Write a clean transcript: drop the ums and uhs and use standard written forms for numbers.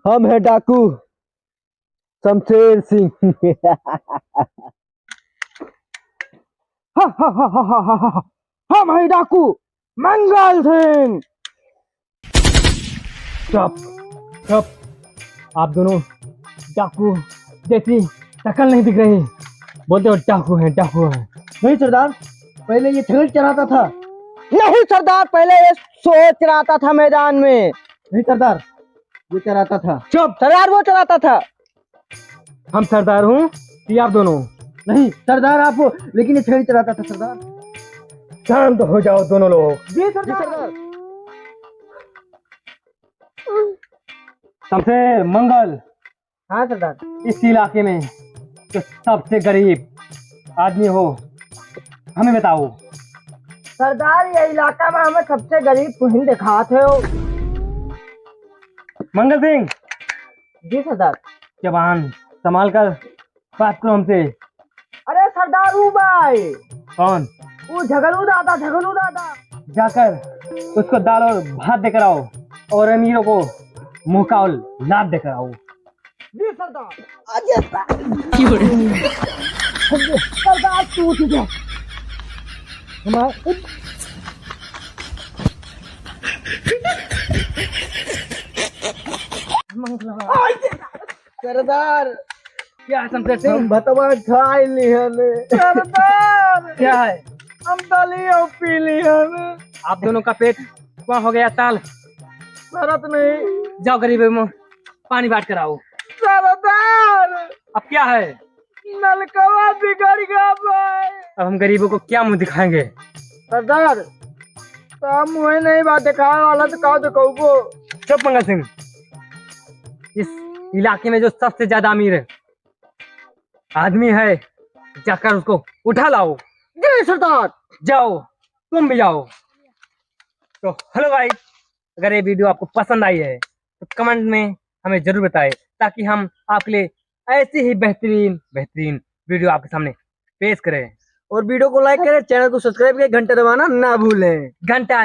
हम हैं डाकू शमशेर सिंह। हम हैं डाकू मंगल सिंह। चुप चुप, आप दोनों डाकू जैसी शक्ल नहीं दिख रही, बोलते हो डाकू है डाकू है। नहीं सरदार, पहले ये छगल चलाता था। नहीं सरदार, पहले ये सोच चलाता था मैदान में। नहीं सरदार, ये चलाता था। चुप सरदार, वो चलाता था। हम सरदार हूँ कि आप दोनों? नहीं सरदार आप हो, लेकिन ये छगल चलाता था सरदार। शांत हो जाओ दोनों लोग। जी सरदार। शमशेर, मंगल। हाँ सरदार। इस इलाके में जो सबसे गरीब आदमी हो, हमें बताओ। सरदार, ये इलाका में हमें सबसे गरीब तुहिन दिखाते हो। मंगल सिंह। जी सरदार। जवान संभाल कर बात करो हमसे। अरे सरदार वो भाई। कौन? वो झगलू दादा, झगलू दादा। जाकर उसको दाल और भात देकर आओ और अमीरों को मुंह का और लाद देकर आओ। जी सरदार। सरदार टूट गया सरदार। क्या शमशेर सिंह? हम भतवा खा लिहन सरदार। क्या है? हम दली और पी लिहन। आप दोनों का पेट वहाँ हो गया ताल। शरत नहीं। जाओ गरीबों में पानी बांट कर आओ। सरदार। अब क्या है? नलकवा बिगड़ गया भाई। अब हम गरीबों को क्या मुंह दिखाएंगे? सरदार, तो मुँह नहीं बात दिखाने वाला तो कहो तो कहो। चुप मंगल सिंह। इस इलाके में जो सबसे ज्यादा अमीर आदमी है, जाकर उसको उठा लाओ। जी सरदार। जाओ, तुम भी जाओ। तो हेलो भाई, अगर ये वीडियो आपको पसंद आई है तो कमेंट में हमें जरूर बताएं, ताकि हम आपके लिए ऐसी ही बेहतरीन वीडियो आपके सामने पेश करें। और वीडियो को लाइक करें, चैनल को सब्सक्राइब करें, घंटा दबाना ना भूलें। घंटा